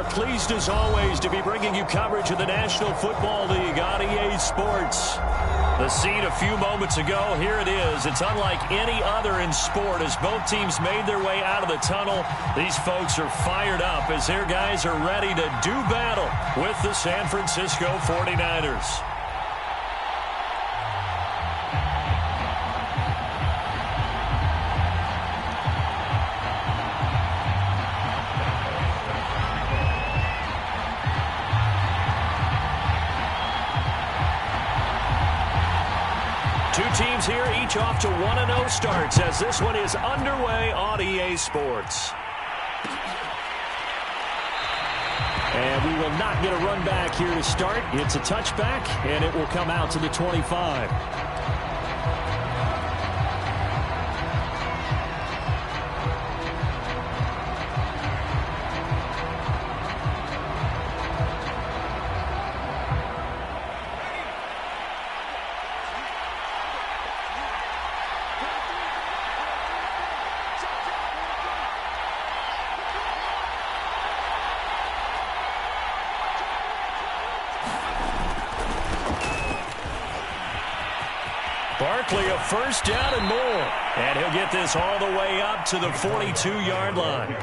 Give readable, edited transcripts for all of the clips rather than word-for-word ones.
are pleased as always to be bringing you coverage of the National Football League on EA Sports. The scene a few moments ago, here it is. It's unlike any other in sport as both teams made their way out of the tunnel. These folks are fired up as their guys are ready to do battle with the San Francisco 49ers. Two teams here, each off to 1-0 starts as this one is underway on EA Sports. And we will not get a run back here to start. It's a touchback, and it will come out to the 25. Barkley, a first down and more. And he'll get this all the way up to the 42-yard line.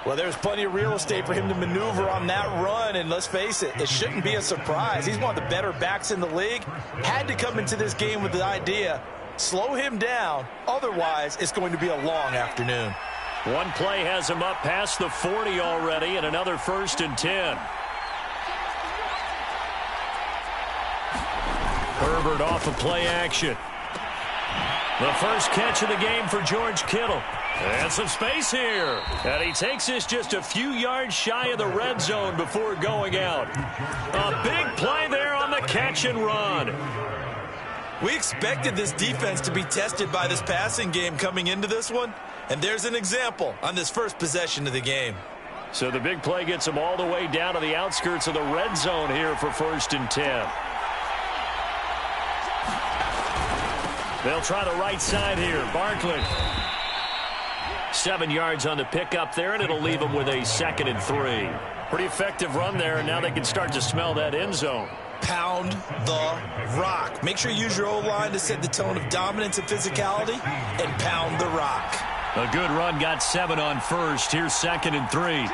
Well, there's plenty of real estate for him to maneuver on that run, and let's face it, it shouldn't be a surprise. He's one of the better backs in the league. Had to come into this game with the idea, slow him down, otherwise it's going to be a long afternoon. One play has him up past the 40 already, and another 1st and 10. Herbert off of play action. The first catch of the game for George Kittle. And some space here. And he takes this just a few yards shy of the red zone before going out. A big play there on the catch and run. We expected this defense to be tested by this passing game coming into this one. And there's an example on this first possession of the game. So the big play gets him all the way down to the outskirts of the red zone here for 1st and 10. They'll try the right side here. Barkley. 7 yards on the pickup there, and it'll leave them with a 2nd and 3. Pretty effective run there, and now they can start to smell that end zone. Pound the rock. Make sure you use your O-line to set the tone of dominance and physicality, and pound the rock. A good run, got 7 on first. Here's 2nd and 3.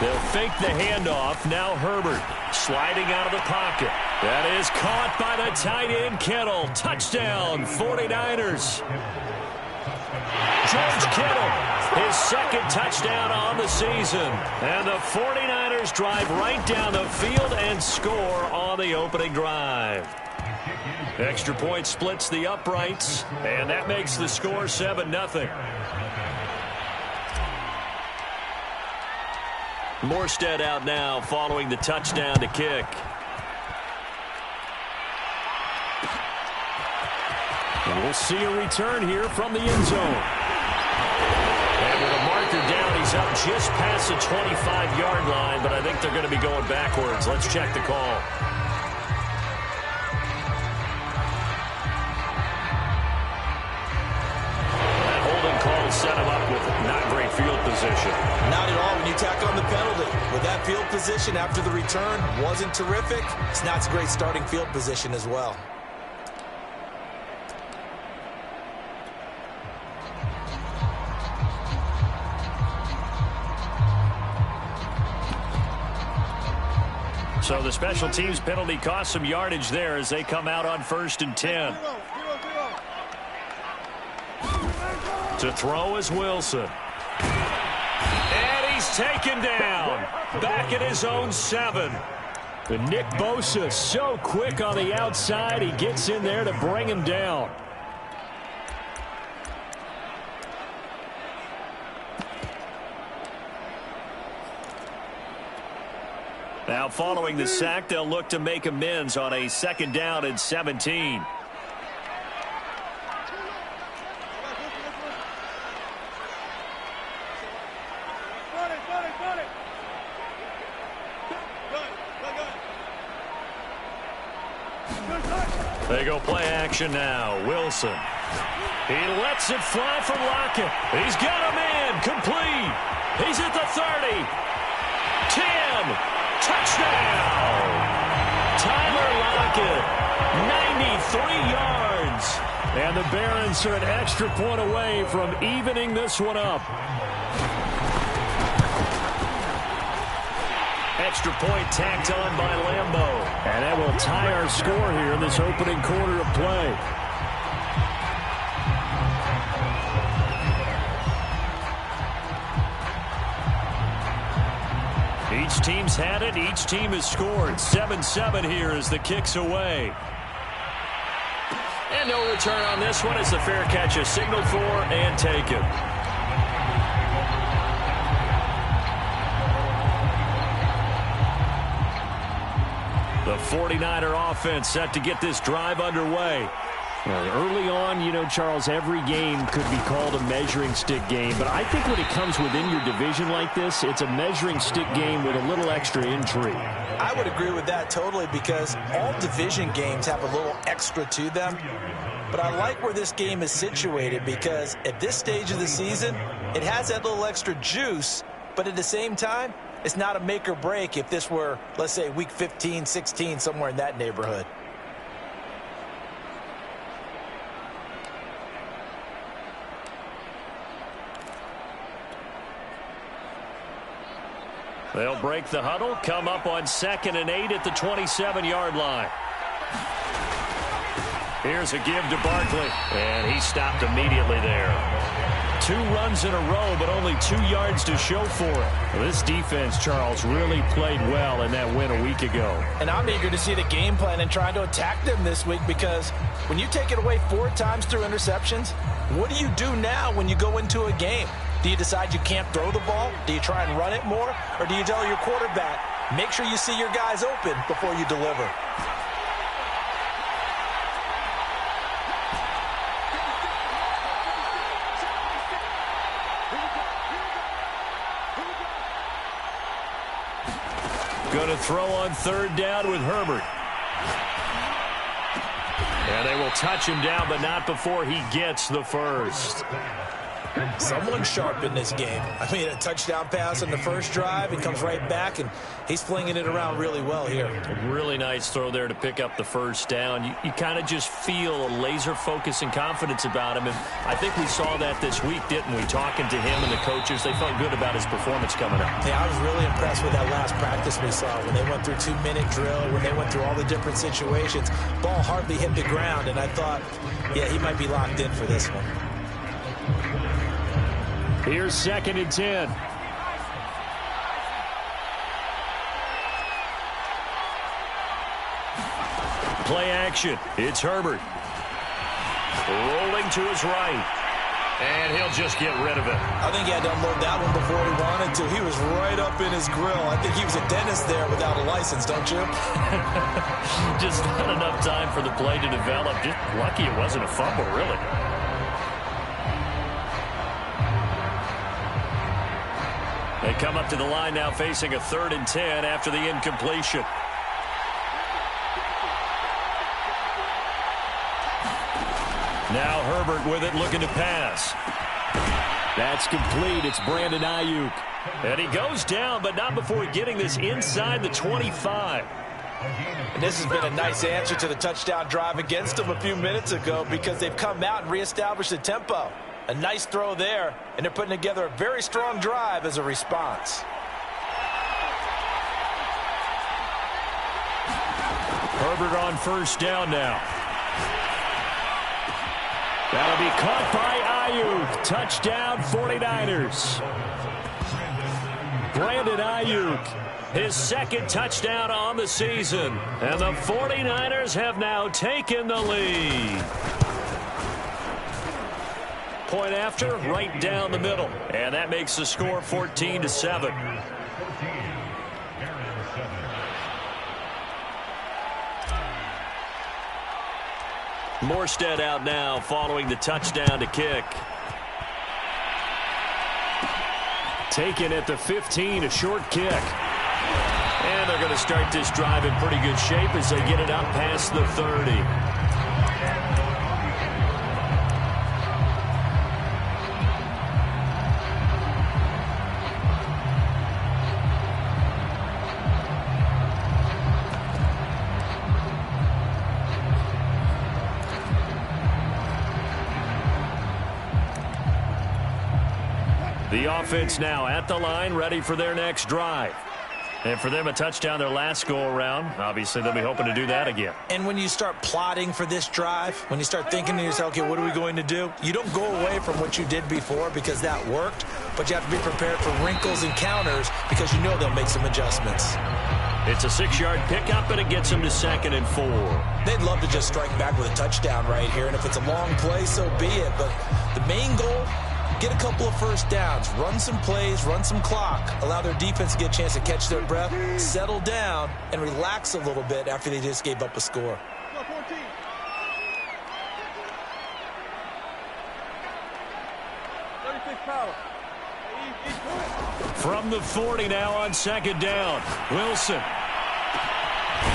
They'll fake the handoff. Now Herbert sliding out of the pocket. That is caught by the tight end Kittle. Touchdown, 49ers. George Kittle, his 2nd touchdown on the season. And the 49ers drive right down the field and score on the opening drive. Extra point splits the uprights, and that makes the score 7-0. Morstead out now following the touchdown to kick. And we'll see a return here from the end zone. And with a marker down, he's up just past the 25-yard line, but I think they're going to be going backwards. Let's check the call. That holding call set him up with not great field position. Not at all when you tack on the penalty. With that field position after the return wasn't terrific, it's not a great starting field position as well. So the special teams penalty cost some yardage there as they come out on 1st and 10. To throw is Wilson. And he's taken down. Back at his own 7. And Nick Bosa so quick on the outside. He gets in there to bring him down. Now following the sack, they'll look to make amends on a 2nd down and 17. They go play action now. Wilson He lets it fly from Lockett. He's got a man. Complete. He's at the 30. 10. Touchdown. Tyler Lockett. 93 yards. And the Barons are an extra point away from evening this one up. Extra point tacked on by Lambeau. And that will tie our score here in this opening quarter of play. Each team's had it. Each team has scored. 7-7 here as the kick's away. And no return on this one as the fair catch is signaled for and taken. The 49er offense set to get this drive underway. Early on, you know, Charles, every game could be called a measuring stick game. But I think when it comes within your division like this, it's a measuring stick game with a little extra intrigue. I would agree with that totally because all division games have a little extra to them. But I like where this game is situated because at this stage of the season, it has that little extra juice. But at the same time, it's not a make or break if this were, let's say, week 15, 16, somewhere in that neighborhood. They'll break the huddle, come up on 2nd and 8 at the 27-yard line. Here's a give to Barkley, and he stopped immediately there. 2 runs in a row, but only 2 yards to show for it. Well, this defense, Charles, really played well in that win a week ago. And I'm eager to see the game plan and trying to attack them this week because when you take it away 4 times through interceptions, what do you do now when you go into a game? Do you decide you can't throw the ball? Do you try and run it more? Or do you tell your quarterback, make sure you see your guys open before you deliver? Going to throw on 3rd down with Herbert. And they will touch him down, but not before he gets the first. Someone sharp in this game. I mean, a touchdown pass on the first drive. He comes right back, and he's flinging it around really well here. A really nice throw there to pick up the first down. You kind of just feel a laser focus and confidence about him. And I think we saw that this week, didn't we? Talking to him and the coaches, they felt good about his performance coming up. Yeah, I was really impressed with that last practice we saw when they went through 2-minute drill, when they went through all the different situations. Ball hardly hit the ground, and I thought, yeah, he might be locked in for this one. Here's 2nd and 10. Play action. It's Herbert. Rolling to his right. And he'll just get rid of it. I think he had to unload that one before he wanted to. He was right up in his grill. I think he was a dentist there without a license, don't you? Just not enough time for the play to develop. Just lucky it wasn't a fumble, really. They come up to the line now facing a 3rd and 10 after the incompletion. Now Herbert with it, looking to pass. That's complete. It's Brandon Ayuk. And he goes down, but not before getting this inside the 25. And this has been a nice answer to the touchdown drive against them a few minutes ago because they've come out and reestablished the tempo. A nice throw there, and they're putting together a very strong drive as a response. Herbert on 1st down now. That'll be caught by Ayuk. Touchdown 49ers. Brandon Ayuk, his 2nd touchdown on the season. And the 49ers have now taken the lead. Point after, right down the middle. And that makes the score 14-7. Morstead out now following the touchdown to kick. Taken at the 15, a short kick. And they're going to start this drive in pretty good shape as they get it up past the 30. The offense now at the line, ready for their next drive. And for them, a touchdown their last go-around. Obviously, they'll be hoping to do that again. And when you start plotting for this drive, when you start thinking to yourself, okay, what are we going to do? You don't go away from what you did before because that worked, but you have to be prepared for wrinkles and counters because you know they'll make some adjustments. It's a 6-yard pickup, and it gets them to 2nd and 4. They'd love to just strike back with a touchdown right here, and if it's a long play, so be it. But the main goal, get a couple of first downs, run some plays, run some clock, allow their defense to get a chance to catch their breath, settle down, and relax a little bit after they just gave up a score. From the 40 now on 2nd down. Wilson.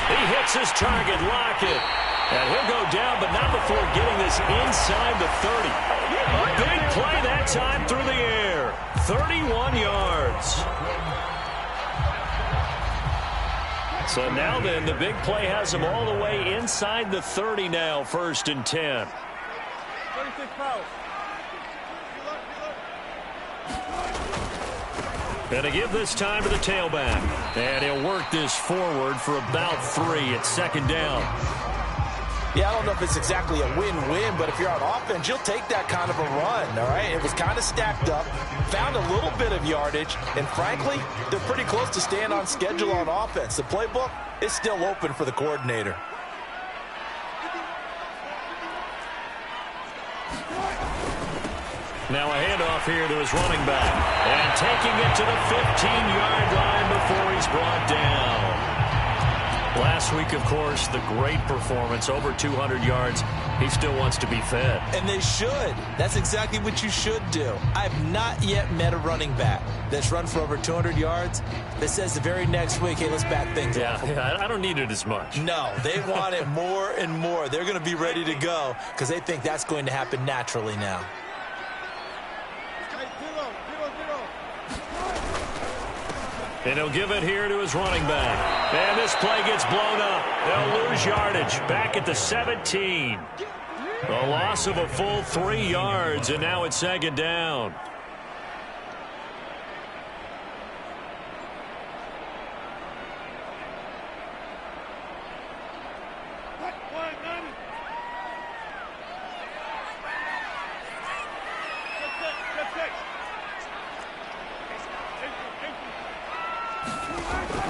He hits his target, Lockett. And he'll go down, but not before getting this inside the 30. A big play that time through the air. 31 yards. So now then, the big play has him all the way inside the 30 now, 1st and 10. 36 power. And to give this time to the tailback. And he'll work this forward for about 3 at 2nd down. Yeah, I don't know if it's exactly a win-win, but if you're on offense, you'll take that kind of a run, all right? It was kind of stacked up, found a little bit of yardage, and frankly, they're pretty close to staying on schedule on offense. The playbook is still open for the coordinator. Now a handoff here to his running back. And taking it to the 15-yard line before he's brought down. Last week, of course, the great performance, over 200 yards. He still wants to be fed. And they should. That's exactly what you should do. I have not yet met a running back that's run for over 200 yards that says the very next week, hey, let's back things up. Yeah, I don't need it as much. No, they want it more and more. They're going to be ready to go because they think that's going to happen naturally now. And he'll give it here to his running back. And this play gets blown up. They'll lose yardage back at the 17. A loss of a full 3 yards, and now it's 2nd down.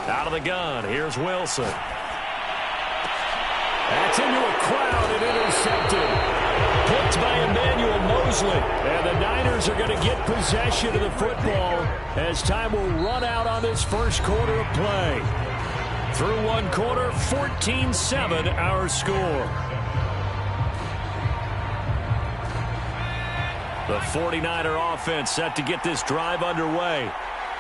Out of the gun, here's Wilson. That's into a crowd and intercepted. Picked by Emmanuel Mosley. And the Niners are going to get possession of the football as time will run out on this first quarter of play. Through one quarter, 14-7 our score. The 49er offense set to get this drive underway.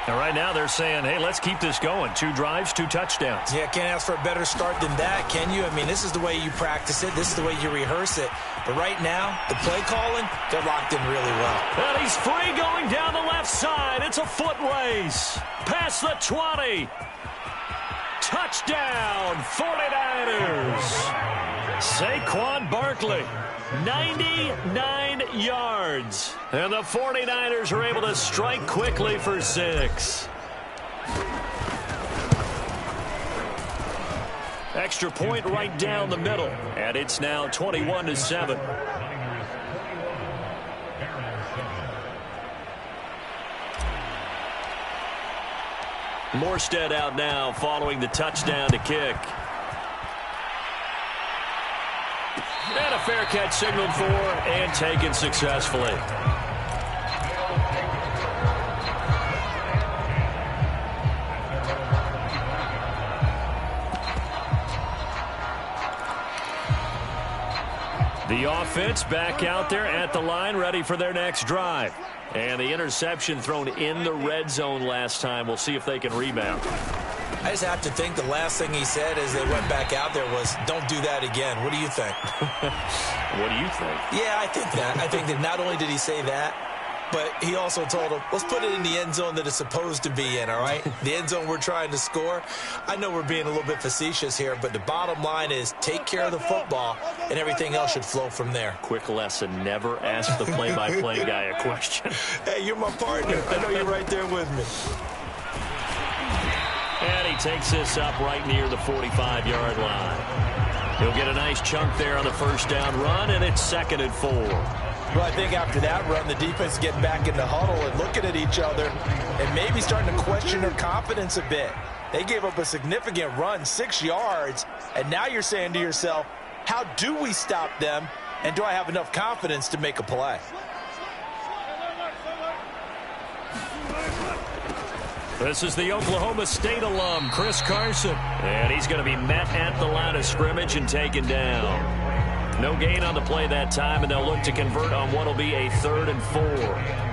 And right now they're saying, hey, let's keep this going. 2 drives, 2 touchdowns. Yeah, can't ask for a better start than that, can you? I mean, this is the way you practice it. This is the way you rehearse it. But right now, the play calling, they're locked in really well. And he's free going down the left side. It's a foot race. Past the 20. Touchdown, 49ers. Saquon Barkley. 99 yards. And the 49ers are able to strike quickly for 6. Extra point right down the middle. And it's now 21-7. Morstead out now following the touchdown to kick. And a fair catch signaled for and taken successfully. The offense back out there at the line, ready for their next drive. And the interception thrown in the red zone last time. We'll see if they can rebound. I just have to think the last thing he said as they went back out there was, don't do that again. What do you think? What do you think? Yeah, I think that. I think that not only did he say that, but he also told him, let's put it in the end zone that it's supposed to be in, all right? The end zone we're trying to score. I know we're being a little bit facetious here, but the bottom line is take care of the football, and everything else should flow from there. Quick lesson, never ask the play-by-play guy a question. Hey, you're my partner. I know you're right there with me. And he takes this up right near the 45-yard line. He'll get a nice chunk there on the first down run, and it's 2nd and 4. Well, I think after that run, the defense is getting back in the huddle and looking at each other and maybe starting to question their confidence a bit. They gave up a significant run, 6 yards, and now you're saying to yourself, how do we stop them, and do I have enough confidence to make a play? This is the Oklahoma State alum, Chris Carson. And he's going to be met at the line of scrimmage and taken down. No gain on the play that time, and they'll look to convert on what will be a 3rd and 4.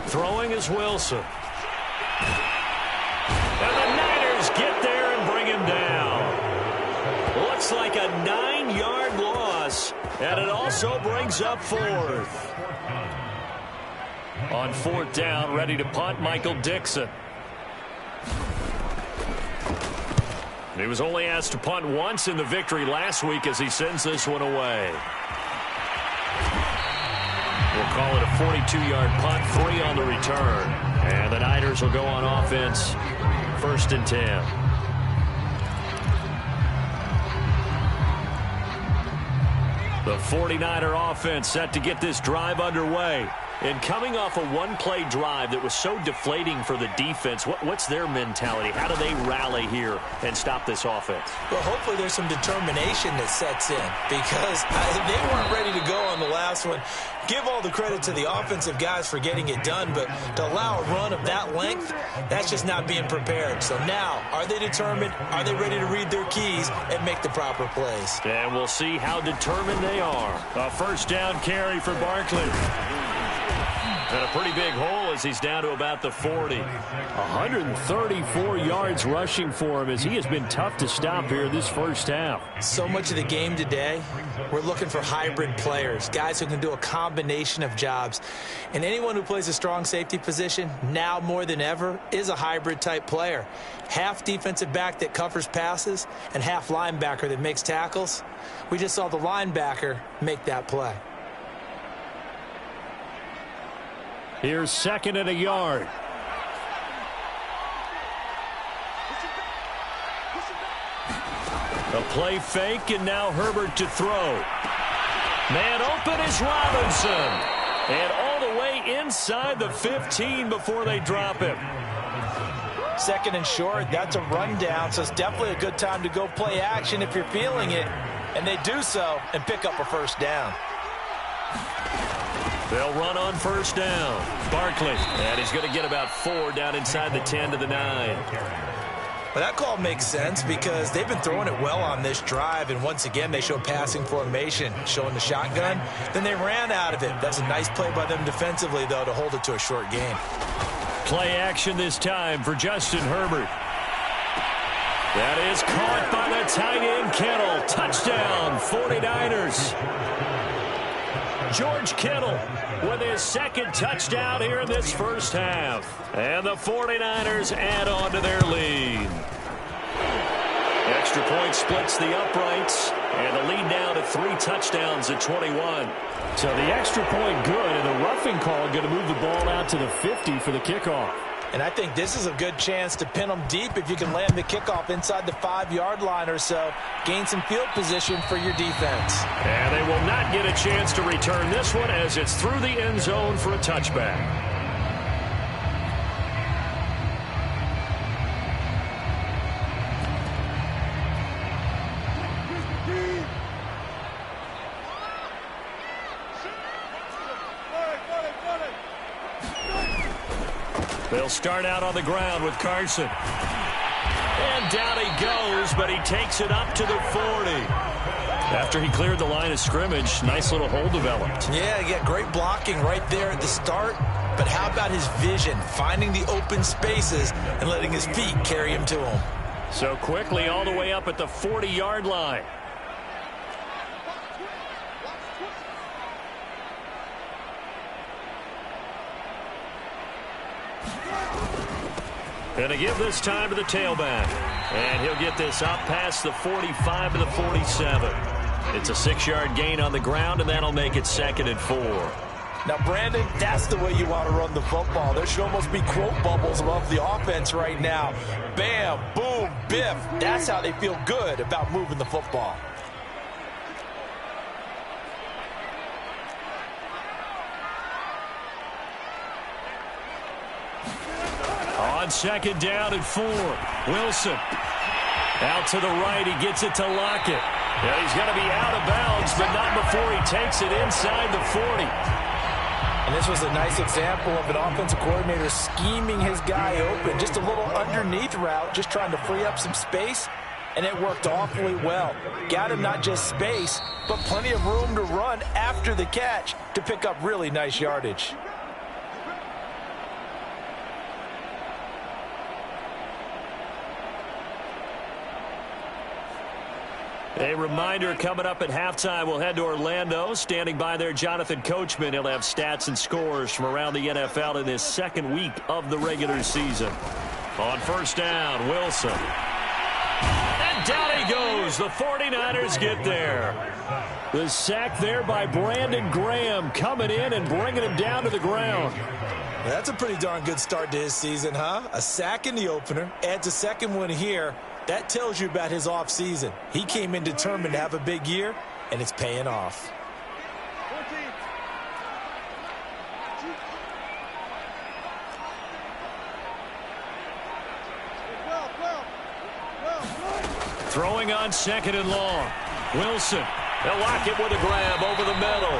Throwing is Wilson. And the Niners get there and bring him down. Looks like a 9-yard loss, and it also brings up 4th. On 4th down, ready to punt, Michael Dixon. He was only asked to punt once in the victory last week as he sends this one away. We'll call it a 42-yard punt, 3 on the return. And the Niners will go on offense, 1st and 10. The 49er offense set to get this drive underway. And coming off a one-play drive that was so deflating for the defense, what's their mentality? How do they rally here and stop this offense? Well, hopefully there's some determination that sets in because they weren't ready to go on the last one. Give all the credit to the offensive guys for getting it done, but to allow a run of that length, that's just not being prepared. So now, are they determined? Are they ready to read their keys and make the proper plays? And we'll see how determined they are. A 1st down carry for Barkley. And a pretty big hole as he's down to about the 40. 134 yards rushing for him as he has been tough to stop here this first half. So much of the game today, we're looking for hybrid players, guys who can do a combination of jobs. And anyone who plays a strong safety position, now more than ever, is a hybrid type player. Half defensive back that covers passes and half linebacker that makes tackles. We just saw the linebacker make that play. Here's 2nd and a yard. A play fake, and now Herbert to throw. Man open is Robinson. And all the way inside the 15 before they drop him. 2nd and short, that's a rundown, so it's definitely a good time to go play action if you're feeling it. And they do so and pick up a 1st down. They'll run on 1st down. Barkley, and he's going to get about 4 down inside the 10 to the 9. Well, that call makes sense because they've been throwing it well on this drive, and once again, they show passing formation, showing the shotgun. Then they ran out of it. That's a nice play by them defensively, though, to hold it to a short game. Play action this time for Justin Herbert. That is caught by the tight end, Kittle. Touchdown, 49ers. George Kittle with his 2nd touchdown here in this first half. And the 49ers add on to their lead. Extra point splits the uprights. And the lead now to 3 touchdowns at 21. So the extra point good, and the roughing call going to move the ball out to the 50 for the kickoff. And I think this is a good chance to pin them deep if you can land the kickoff inside the 5-yard line or so. Gain some field position for your defense. And they will not get a chance to return this one as it's through the end zone for a touchback. They'll start out on the ground with Carson. And down he goes, but he takes it up to the 40. After he cleared the line of scrimmage, nice little hole developed. Yeah, great blocking right there at the start. But how about his vision, finding the open spaces and letting his feet carry him to him? So quickly all the way up at the 40-yard line. And to give this time to the tailback. And he'll get this up past the 45 to the 47. It's a 6-yard gain on the ground, and that'll make it 2nd and 4. Now, Brandon, that's the way you want to run the football. There should almost be quote bubbles above the offense right now. Bam, boom, biff. That's how they feel good about moving the football. On 2nd down and 4. Wilson. Out to the right. He gets it to Lockett. Yeah, he's going to be out of bounds, but not before he takes it inside the 40. And this was a nice example of an offensive coordinator scheming his guy open. Just a little underneath route, just trying to free up some space, and it worked awfully well. Got him not just space, but plenty of room to run after the catch to pick up really nice yardage. A reminder, coming up at halftime, we'll head to Orlando. Standing by there, Jonathan Coachman. He'll have stats and scores from around the NFL in this 2nd week of the regular season. On 1st down, Wilson. And down he goes. The 49ers get there. The sack there by Brandon Graham, coming in and bringing him down to the ground. That's a pretty darn good start to his season, huh? A sack in the opener, adds a 2nd one here. That tells you about his offseason. He came in determined to have a big year, and it's paying off. 14. Throwing on 2nd and long. Wilson. They'll lock it with a grab over the middle.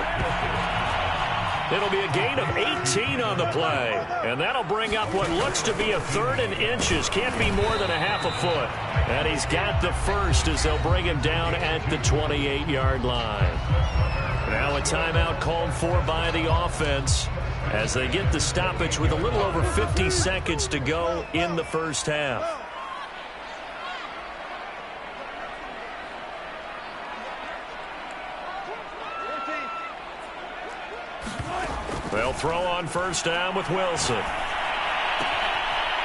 It'll be a gain of 18 on the play. And that'll bring up what looks to be a 3rd and inches. Can't be more than a half a foot. And he's got the first as they'll bring him down at the 28-yard line. Now a timeout called for by the offense as they get the stoppage with a little over 50 seconds to go in the 1st half. They'll throw on 1st down with Wilson.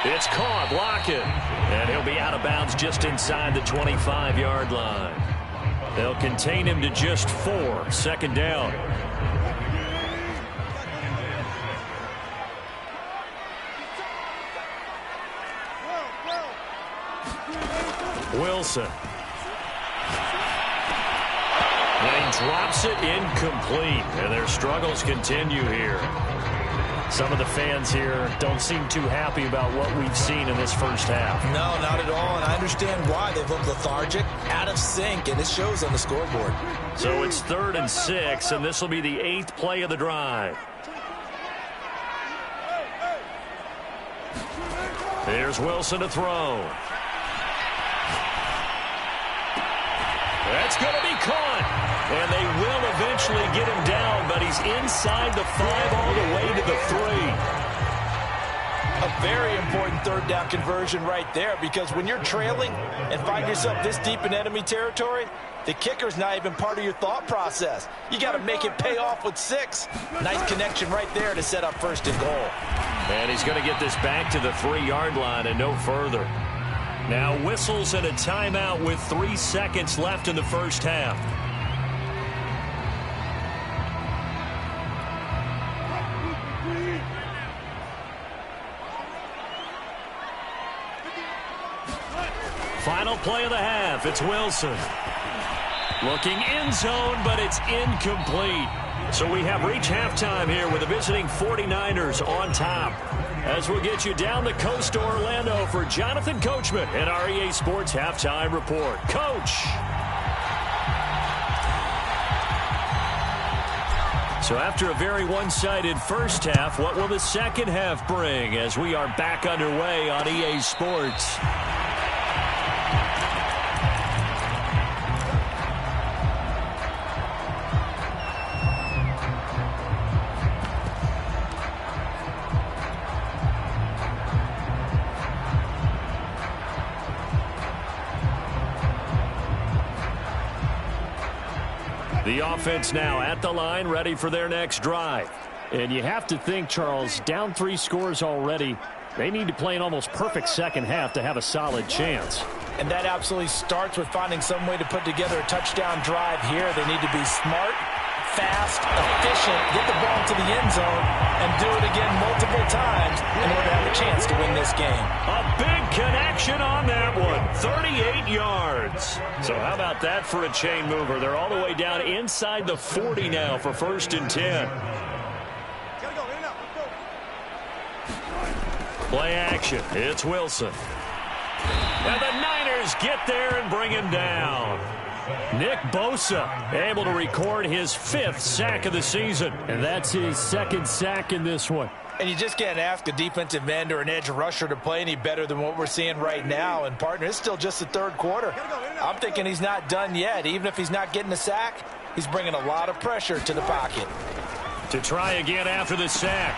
It's caught, Lockett. And he'll be out of bounds just inside the 25-yard line. They'll contain him to just 4. 2nd down. Wilson. And he drops it incomplete. And their struggles continue here. Some of the fans here don't seem too happy about what we've seen in this 1st half. No, not at all. And I understand why. They've looked lethargic, out of sync, and it shows on the scoreboard. So it's 3rd and 6, and this will be the 8th play of the drive. Here's Wilson to throw. That's going to be caught. And they will eventually get him down, but he's inside the 5 all the way to the 3. A very important 3rd down conversion right there, because when you're trailing and find yourself this deep in enemy territory, the kicker's not even part of your thought process. You got to make it pay off with 6. Nice connection right there to set up 1st and goal. And he's going to get this back to the 3-yard line and no further. Now whistles and a timeout with 3 seconds left in the 1st half. Final play of the half. It's Wilson. Looking end zone, but it's incomplete. So we have reached halftime here with the visiting 49ers on top. As we'll get you down the coast to Orlando for Jonathan Coachman and our EA Sports Halftime Report. Coach. So after a very one-sided 1st half, what will the 2nd half bring as we are back underway on EA Sports? The offense now at the line, ready for their next drive. And you have to think, Charles, down 3 scores already. They need to play an almost perfect second half to have a solid chance. And that absolutely starts with finding some way to put together a touchdown drive here. They need to be smart, fast, efficient, get the ball to the end zone, and do it again multiple times in order to have a chance to win this game. A big connection on that one. 38 yards. So how about that for a chain mover? They're all the way down inside the 40 now for 1st and 10. Play action. It's Wilson. And the Niners get there and bring him down. Nick Bosa able to record his 5th sack of the season. And that's his 2nd sack in this one. And you just can't ask a defensive end or an edge rusher to play any better than what we're seeing right now. And, partner, it's still just the 3rd quarter. I'm thinking he's not done yet. Even if he's not getting a sack, he's bringing a lot of pressure to the pocket. To try again after the sack.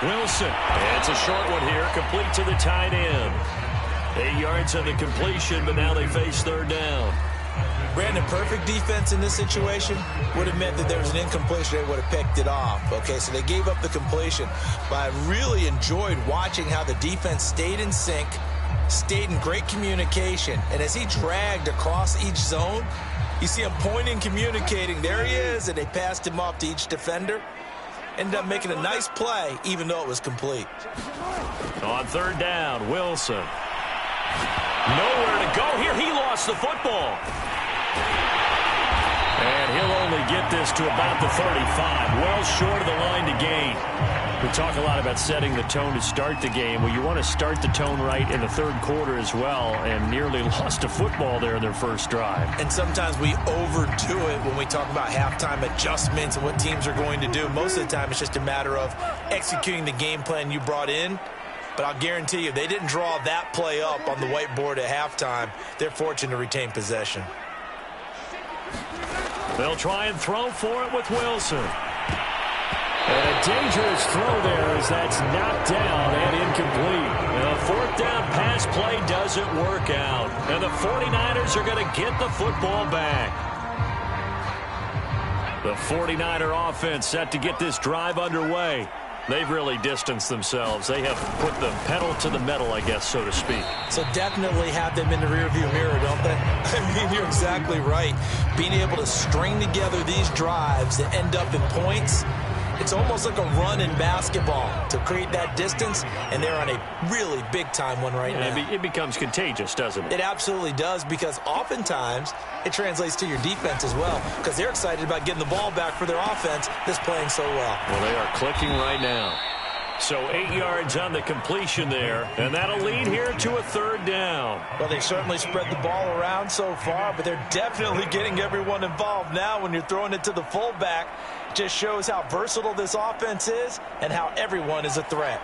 Wilson. It's a short one here, complete to the tight end. 8 yards on the completion, but now they face 3rd down. Brandon, perfect defense in this situation would have meant that there was an incompletion. They would have picked it off. Okay, so they gave up the completion. But I really enjoyed watching how the defense stayed in sync, stayed in great communication. And as he dragged across each zone, you see him pointing, communicating. There he is, and they passed him off to each defender. Ended up making a nice play, even though it was complete. On 3rd down, Wilson. Nowhere to go here. He lost the football. And he'll only get this to about the 35. Well short of the line to gain. We talk a lot about setting the tone to start the game. Well, you want to start the tone right in the 3rd quarter as well, and nearly lost a football there in their 1st drive. And sometimes we overdo it when we talk about halftime adjustments and what teams are going to do. Most of the time, it's just a matter of executing the game plan you brought in. But I'll guarantee you, they didn't draw that play up on the whiteboard at halftime. They're fortunate to retain possession. They'll try and throw for it with Wilson. And a dangerous throw there as that's knocked down and incomplete. And a 4th down pass play doesn't work out. And the 49ers are going to get the football back. The 49er offense set to get this drive underway. They've really distanced themselves. They have put the pedal to the metal, I guess, so to speak. So definitely have them in the rearview mirror, don't they? I mean, you're exactly right. Being able to string together these drives that end up in points, it's almost like a run in basketball to create that distance, and they're on a really big-time one right now. It becomes contagious, doesn't it? It absolutely does, because oftentimes it translates to your defense as well, because they're excited about getting the ball back for their offense that's playing so well. Well, they are clicking right now. So 8 yards on the completion there, and that'll lead here to a 3rd down. Well, they certainly spread the ball around so far, but they're definitely getting everyone involved now when you're throwing it to the fullback. Just shows how versatile this offense is and how everyone is a threat.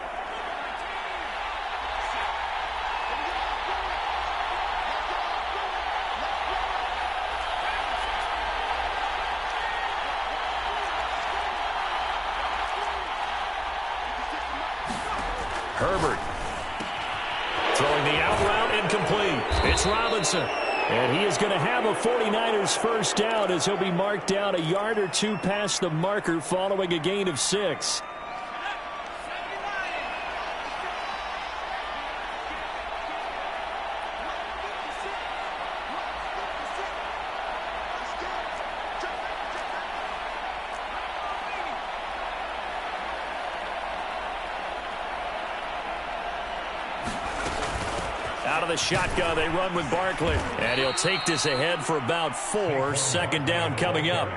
Herbert throwing the out route incomplete. It's Robinson. And he is going to have a 49ers 1st down as he'll be marked down a yard or 2 past the marker following a gain of 6. Out of the shotgun, they run with Barkley. And he'll take this ahead for about 4. 2nd down coming up.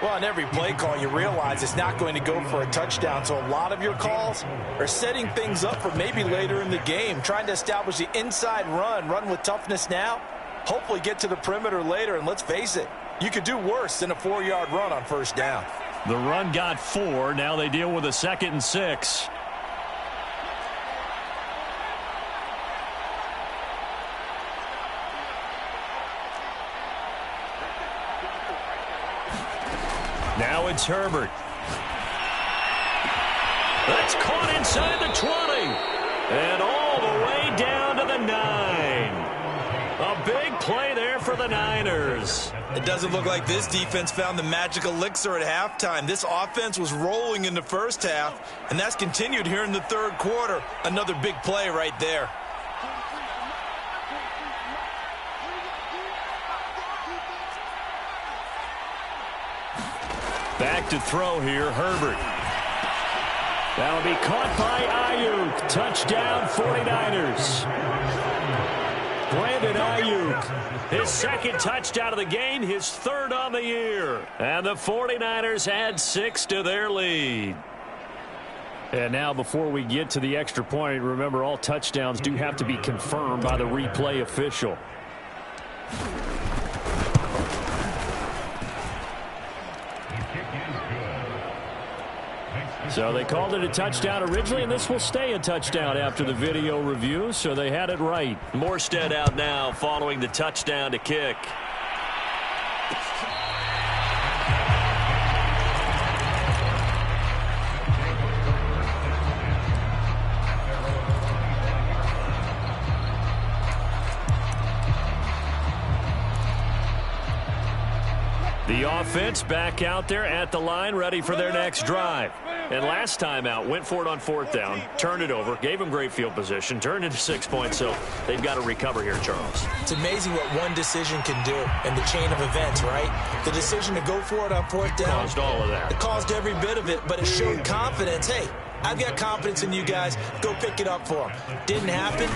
Well, on every play call, you realize it's not going to go for a touchdown. So a lot of your calls are setting things up for maybe later in the game, trying to establish the inside run with toughness now, hopefully get to the perimeter later. And let's face it, you could do worse than a 4-yard run on 1st down. The run got 4. Now they deal with a 2nd and 6. Now it's Herbert. That's caught inside the 20. And all the way down to the 9. A big play there for the Niners. It doesn't look like this defense found the magic elixir at halftime. This offense was rolling in the first half, and that's continued here in the third quarter. Another big play right there. Back to throw here, Herbert. That'll be caught by Ayuk. Touchdown, 49ers. Brandon Ayuk, his second touchdown of the game, his third on the year. And the 49ers add 6 to their lead. And now before we get to the extra point, remember all touchdowns do have to be confirmed by the replay official. So they called it a touchdown originally, and this will stay a touchdown after the video review, so they had it right. Morstead out now following the touchdown to kick. The offense back out there at the line, ready for their next drive. And last time out, went for it on fourth down, turned it over, gave them great field position, turned into 6 points, so they've got to recover here, Charles. It's amazing what one decision can do in the chain of events, right? The decision to go for it on fourth down. Caused all of that. It caused every bit of it, but it showed confidence. Hey, I've got confidence in you guys. Go pick it up for them. Didn't happen.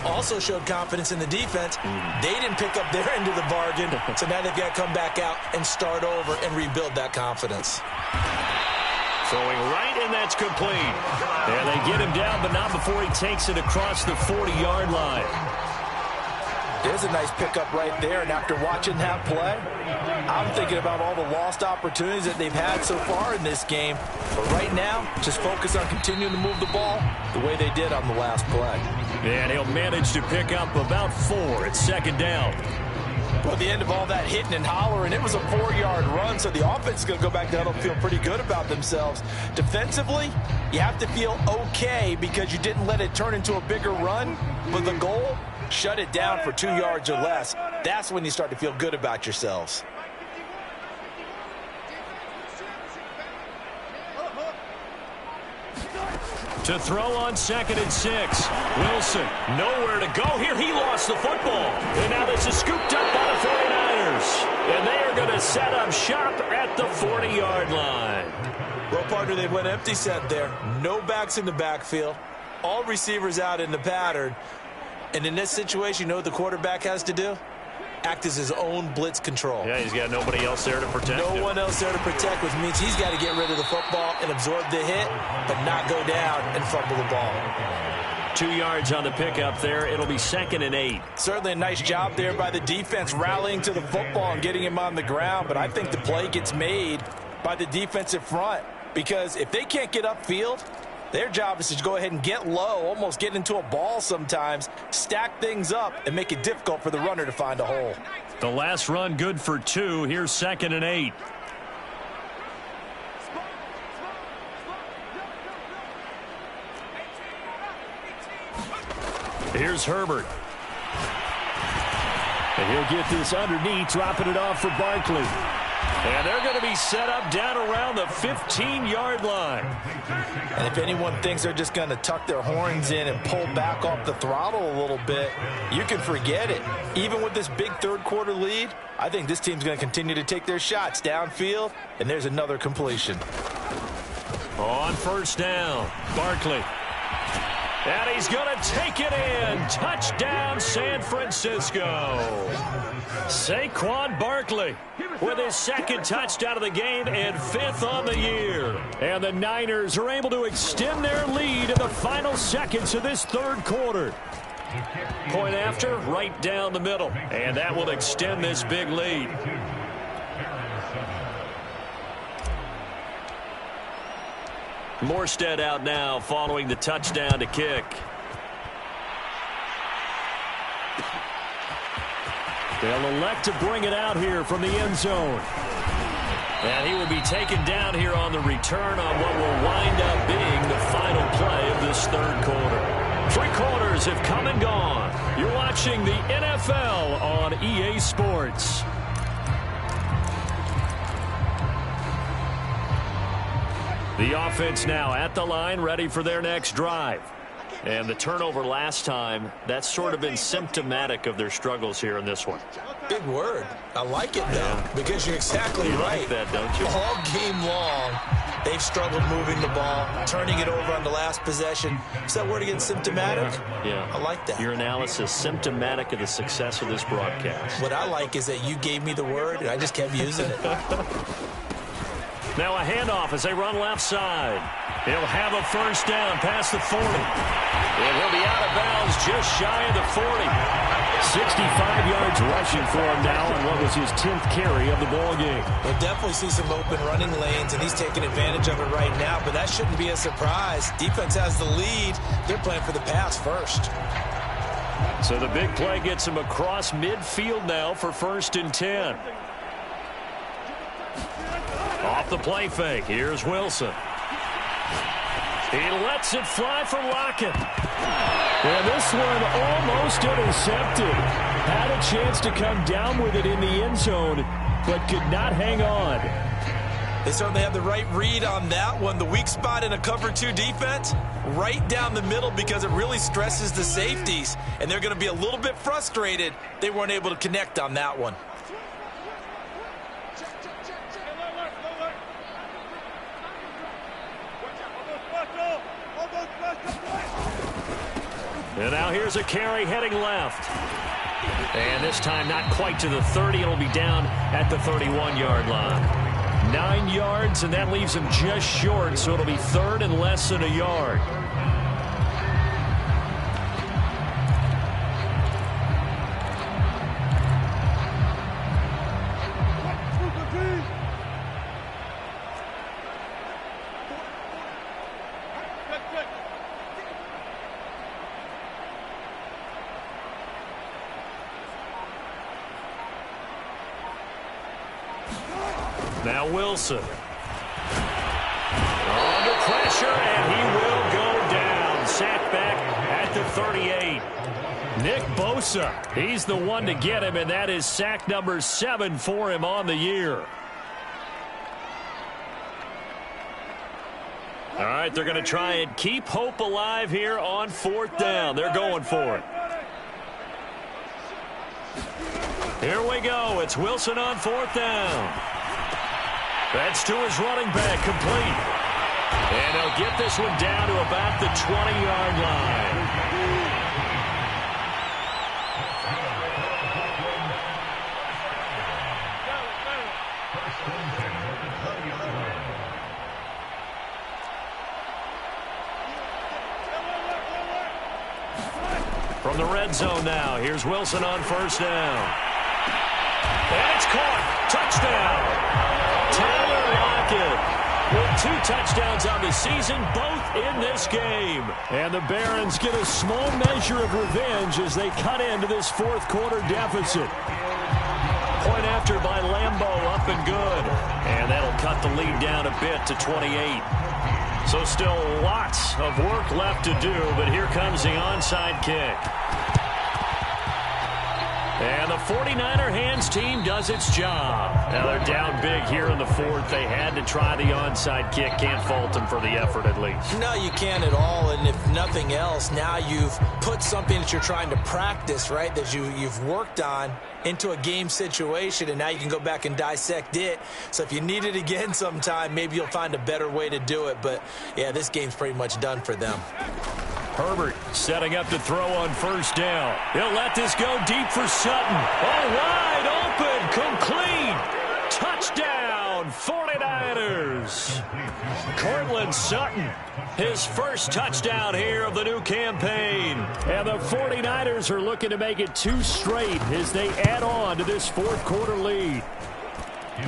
Also showed confidence in the defense. They didn't pick up their end of the bargain, so now they've got to come back out and start over and rebuild that confidence. Throwing right, and that's complete. And they get him down, but not before he takes it across the 40-yard line. There's a nice pickup right there, and after watching that play, I'm thinking about all the lost opportunities that they've had so far in this game. But right now, just focus on continuing to move the ball the way they did on the last play. And he'll manage to pick up about 4 at second down. Well, at the end of all that hitting and hollering, it was a 4-yard run, so the offense is going to go back to huddle and feel pretty good about themselves. Defensively, you have to feel okay because you didn't let it turn into a bigger run. But the goal, shut it down for 2 yards or less. That's when you start to feel good about yourselves. To throw on 2nd and 6. Wilson, nowhere to go here. He lost the football. And now this is scooped up by the 49ers. And they are going to set up shop at the 40-yard line. Well, partner, they went empty set there. No backs in the backfield. All receivers out in the pattern. And in this situation, you know what the quarterback has to do? Act as his own blitz control. Yeah, he's got nobody else there to protect him. No one else there to protect, which means he's got to get rid of the football and absorb the hit, but not go down and fumble the ball. 2 yards on the pickup there. It'll be 2nd and 8. Certainly a nice job there by the defense rallying to the football and getting him on the ground, but I think the play gets made by the defensive front because if they can't get upfield, their job is to go ahead and get low, almost get into a ball sometimes, stack things up, and make it difficult for the runner to find a hole. The last run good for 2. Here's 2nd and 8. Here's Herbert. And he'll get this underneath, dropping it off for Barkley. And they're going to be set up down around the 15-yard line. And if anyone thinks they're just going to tuck their horns in and pull back off the throttle a little bit, you can forget it. Even with this big third-quarter lead, I think this team's going to continue to take their shots downfield, and there's another completion. On first down, Barkley. And he's going to take it in. Touchdown, San Francisco. Saquon Barkley with his 2nd touchdown of the game and 5th on the year. And the Niners are able to extend their lead in the final seconds of this third quarter. Point after, right down the middle. And that will extend this big lead. Morstead out now following the touchdown to kick. They'll elect to bring it out here from the end zone. And he will be taken down here on the return on what will wind up being the final play of this third quarter. 3 quarters have come and gone. You're watching the NFL on EA Sports. The offense now at the line, ready for their next drive. And the turnover last time, that's sort of been symptomatic of their struggles here in this one. Big word. I like it, though, because you're exactly right. Like that, don't you? All game long, they've struggled moving the ball, turning it over on the last possession. Is that word again, symptomatic? Yeah. I like that. Your analysis, symptomatic of the success of this broadcast. What I like is that you gave me the word, and I just kept using it. Now a handoff as they run left side. He'll have a first down past the 40. And he'll be out of bounds just shy of the 40. 65 yards rushing for him now on what was his 10th carry of the ball game. We'll definitely see some open running lanes, and he's taking advantage of it right now, but that shouldn't be a surprise. Defense has the lead. They're playing for the pass first. So the big play gets him across midfield now for 1st and 10. Off the play fake, here's Wilson. He lets it fly for Lockett. And this one almost intercepted. Had a chance to come down with it in the end zone, but could not hang on. They certainly have the right read on that one. The weak spot in a cover 2 defense, right down the middle, because it really stresses the safeties. And they're going to be a little bit frustrated they weren't able to connect on that one. And now here's a carry heading left. And this time not quite to the 30. It'll be down at the 31-yard line. 9 yards, and that leaves him just short, so it'll be 3rd and less than a yard. Now Wilson. Under pressure, and he will go down. Sacked back at the 38. Nick Bosa, he's the one to get him, and that is sack number 7 for him on the year. All right, they're going to try and keep hope alive here on 4th down. They're going for it. Here we go. It's Wilson on 4th down. That's to his running back, complete. And he'll get this one down to about the 20-yard line. From the red zone now, here's Wilson on 1st down. And it's caught. Touchdown. With 2 touchdowns on the season, both in this game. And the Barons get a small measure of revenge as they cut into this 4th quarter deficit. Point after by Lambeau, up and good. And that'll cut the lead down a bit to 28. So still lots of work left to do, but here comes the onside kick. And the 49er hands team does its job. Now they're down big here in the 4th. They had to try the onside kick. Can't fault them for the effort at least. No, you can't at all. And if nothing else, now you've put something that you're trying to practice, right, that you've worked on into a game situation, and now you can go back and dissect it. So if you need it again sometime, maybe you'll find a better way to do it. But, yeah, this game's pretty much done for them. Herbert setting up to throw on 1st down. He'll let this go deep for Sutton. Oh, wide open, complete. Touchdown, 49ers. Cortland Sutton, his first touchdown here of the new campaign. And the 49ers are looking to make it 2 straight as they add on to this 4th quarter lead.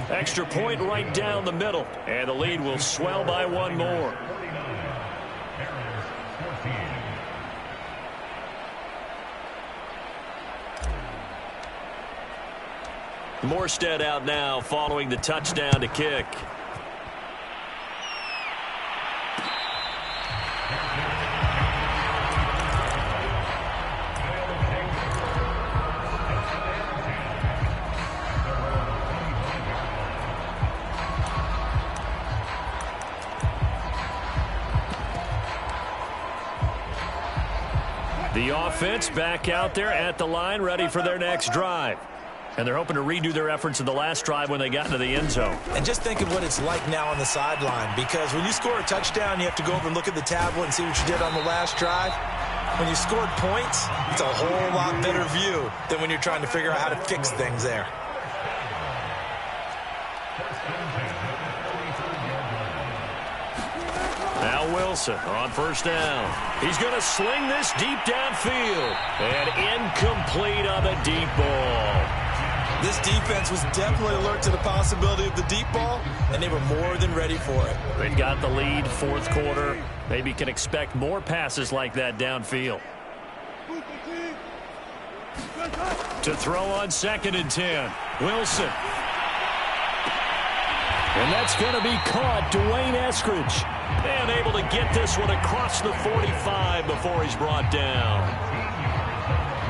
Extra point right down the middle, and the lead will swell by 1 more. Morstead out now following the touchdown to kick. The offense back out there at the line, ready for their next drive. And they're hoping to redo their efforts in the last drive when they got into the end zone. And just think of what it's like now on the sideline, because when you score a touchdown, you have to go over and look at the tablet and see what you did on the last drive. When you scored points, it's a whole lot better view than when you're trying to figure out how to fix things there. Now Wilson on first down. He's going to sling this deep downfield. And incomplete on the deep ball. This defense was definitely alert to the possibility of the deep ball, and they were more than ready for it. They've got the lead, fourth quarter. Maybe can expect more passes like that downfield. To throw on 2nd and 10. Wilson. And that's going to be caught. Dwayne Eskridge. And able to get this one across the 45 before he's brought down.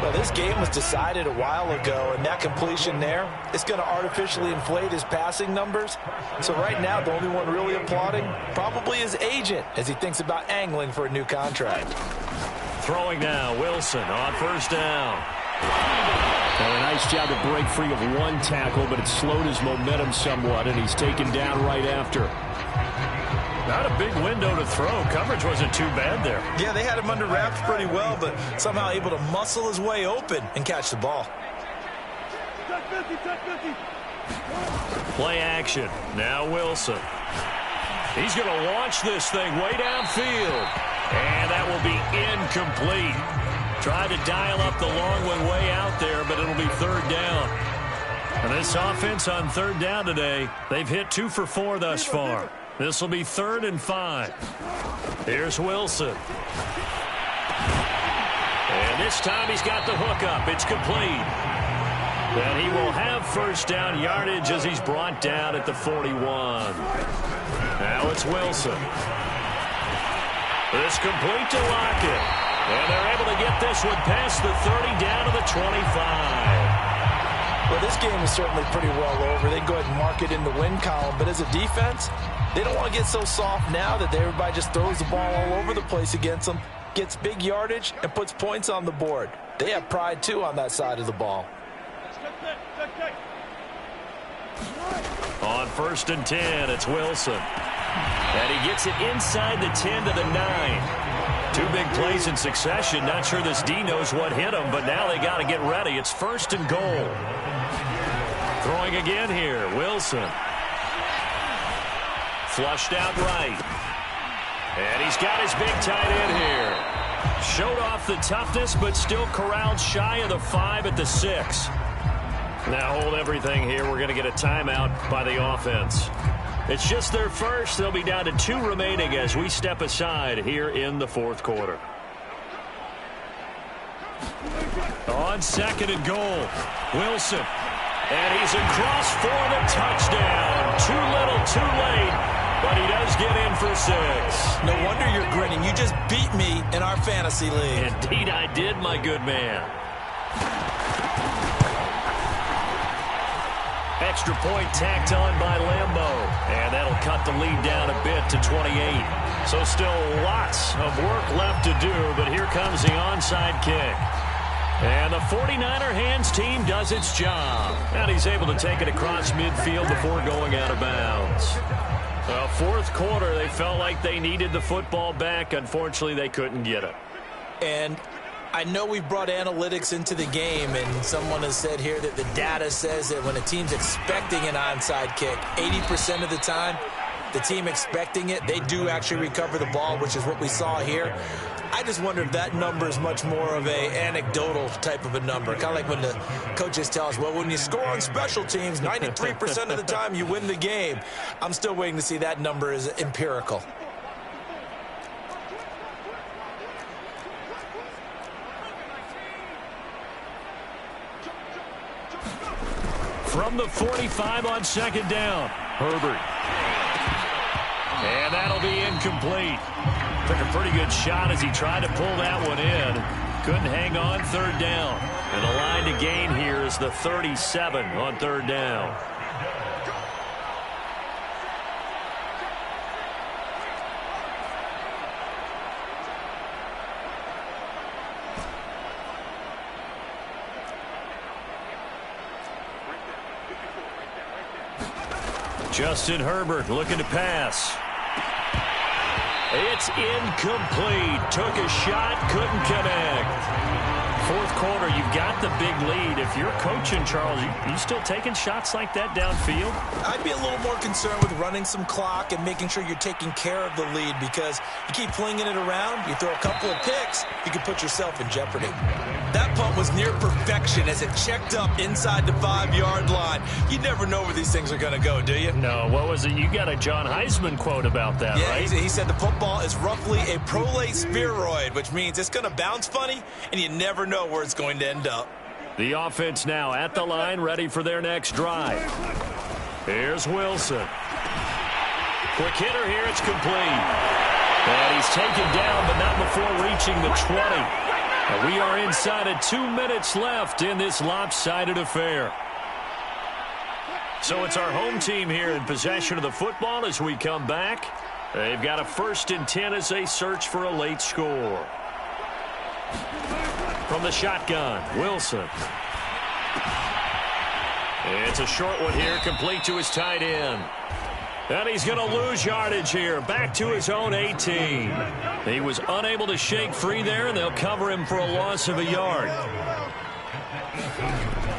Well, this game was decided a while ago, and that completion there is going to artificially inflate his passing numbers. So right now, the only one really applauding probably his agent as he thinks about angling for a new contract. Throwing now, Wilson on first down. And a nice job to break free of one tackle, but it slowed his momentum somewhat, and he's taken down right after. Not a big window to throw. Coverage wasn't too bad there. Yeah, they had him under wraps pretty well, but somehow able to muscle his way open and catch the ball. Play action. Now Wilson. He's going to launch this thing way downfield. And that will be incomplete. Tried to dial up the long one way out there, but it'll be third down. And this offense on third down today, they've hit 2 for 4 thus far. This will be 3rd and 5. Here's Wilson. And this time he's got the hook up. It's complete. And he will have first down yardage as he's brought down at the 41. Now it's Wilson. It's complete to Lockett. And they're able to get this one past the 30 down to the 25. Well, this game is certainly pretty well over. They can go ahead and mark it in the win column. But as a defense, they don't want to get so soft now that everybody just throws the ball all over the place against them, gets big yardage, and puts points on the board. They have pride, too, on that side of the ball. On 1st and 10, it's Wilson. And he gets it inside the 10 to the 9. 2 big plays in succession. Not sure this D knows what hit him, but now they got to get ready. It's 1st and goal. Throwing again here, Wilson. Flushed out right. And he's got his big tight end here. Showed off the toughness, but still corralled shy of the 5 at the 6. Now hold everything here. We're going to get a timeout by the offense. It's just their first. They'll be down to 2 remaining as we step aside here in the 4th quarter. On 2nd and goal, Wilson. And he's across for the touchdown. Too little, too late, but he does get in for 6. No wonder you're grinning. You just beat me in our fantasy league. Indeed I did, my good man. Extra point tacked on by Lambo. And that'll cut the lead down a bit to 28. So still lots of work left to do, but here comes the onside kick. And the 49er hands team does its job. And he's able to take it across midfield before going out of bounds. Well, 4th quarter, they felt like they needed the football back. Unfortunately, they couldn't get it. And I know we brought analytics into the game, and someone has said here that the data says that when a team's expecting an onside kick, 80% of the time, the team expecting it, they do actually recover the ball, which is what we saw here. I just wonder if that number is much more of a anecdotal type of a number. Kind of like when the coaches tell us, well, when you score on special teams, 93% of the time you win the game. I'm still waiting to see that number is empirical. From the 45 on 2nd down, Herbert. And that'll be incomplete. Took a pretty good shot as he tried to pull that one in. Couldn't hang on 3rd down. And the line to gain here is the 37 on 3rd down. Justin Herbert looking to pass. It's incomplete. Took a shot, couldn't connect. Fourth quarter, you've got the big lead. If you're coaching, Charles, you still taking shots like that downfield? I'd be a little more concerned with running some clock and making sure you're taking care of the lead, because you keep flinging it around, you throw a couple of picks, you can put yourself in jeopardy. That punt was near perfection as it checked up inside the 5-yard line. You never know where these things are going to go, do you? No, what was it? You got a John Heisman quote about that, right? Yeah, he said the football is roughly a prolate spheroid, which means it's going to bounce funny, and you never know where it's going to end up. The offense now at the line, ready for their next drive. Here's Wilson. Quick hitter here, it's complete. And he's taken down, but not before reaching the 20. And we are inside of 2 minutes left in this lopsided affair. So it's our home team here in possession of the football as we come back. They've got a 1st and 10 as they search for a late score. From the shotgun, Wilson. It's a short one here, complete to his tight end. And he's going to lose yardage here, back to his own 18. He was unable to shake free there, and they'll cover him for a loss of a yard.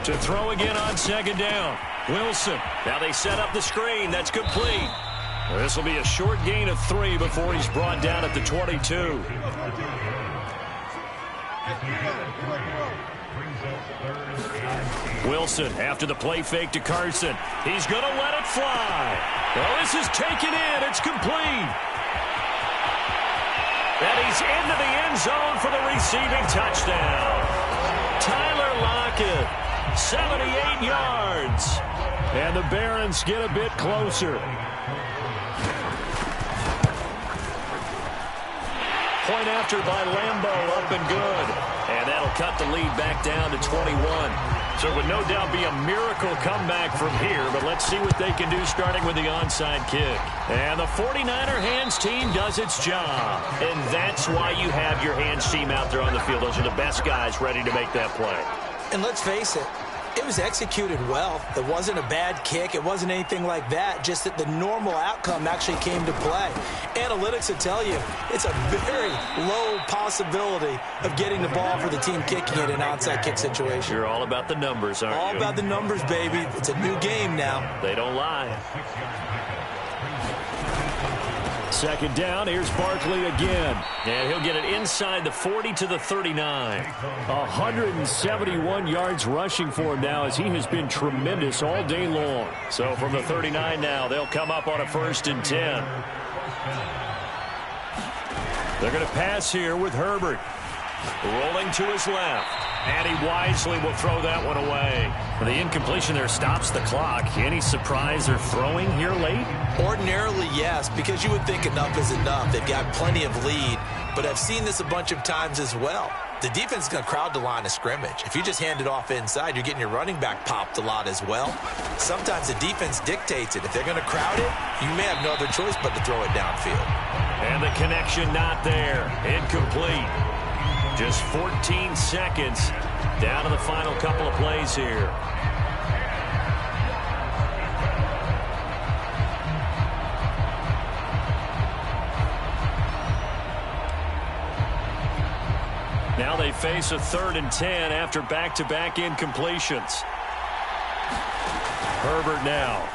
To throw again on 2nd down, Wilson. Now they set up the screen. That's complete. This will be a short gain of 3 before he's brought down at the 22. Wilson after the play fake to Carson. He's going to let it fly. Well, this is taken in. It's complete. And he's into the end zone for the receiving touchdown. Tyler Lockett, 78 yards. And the Barons get a bit closer. Point after by Lambeau, up and good. And that'll cut the lead back down to 21. So it would no doubt be a miracle comeback from here, but let's see what they can do starting with the onside kick. And the 49er hands team does its job. And that's why you have your hands team out there on the field. Those are the best guys ready to make that play. And let's face it, it was executed well. It wasn't a bad kick. It wasn't anything like that. Just that the normal outcome actually came to play. Analytics will tell you it's a very low possibility of getting the ball for the team kicking it in an onside kick situation. You're all about the numbers, aren't you? All about the numbers, baby. It's a new game now. They don't lie. 2nd down, here's Barkley again. And he'll get it inside the 40 to the 39. 171 yards rushing for him now as he has been tremendous all day long. So from the 39 now, they'll come up on a 1st and 10. They're going to pass here with Herbert. Rolling to his left. And he wisely will throw that one away. The incompletion there stops the clock. Any surprise they're throwing here late? Ordinarily, yes, because you would think enough is enough. They've got plenty of lead, but I've seen this a bunch of times as well. The defense is going to crowd the line of scrimmage. If you just hand it off inside, you're getting your running back popped a lot as well. Sometimes the defense dictates it. If they're going to crowd it, you may have no other choice but to throw it downfield. And the connection not there. Incomplete. Just 14 seconds down to the final couple of plays here. Now they face a 3rd and 10 after back-to-back incompletions. Herbert now.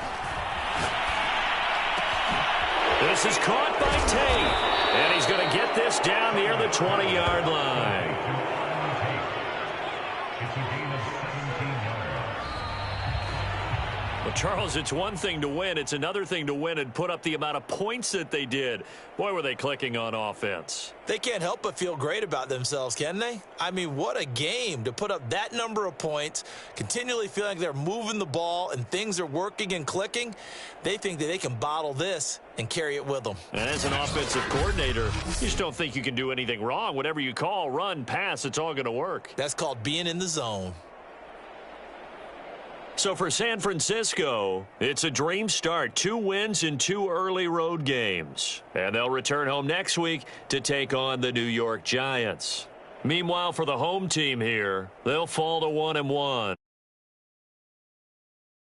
This is caught by Tate. And he's going to get this down near the 20-yard line. Well, Charles, it's one thing to win. It's another thing to win and put up the amount of points that they did. Boy, were they clicking on offense. They can't help but feel great about themselves, can they? I mean, what a game to put up that number of points, continually feeling like they're moving the ball and things are working and clicking. They think that they can bottle this and carry it with them. And as an offensive coordinator, you just don't think you can do anything wrong. Whatever you call, run, pass, it's all going to work. That's called being in the zone. So for San Francisco, it's a dream start. 2 wins in 2 early road games. And they'll return home next week to take on the New York Giants. Meanwhile, for the home team here, they'll fall to 1-1.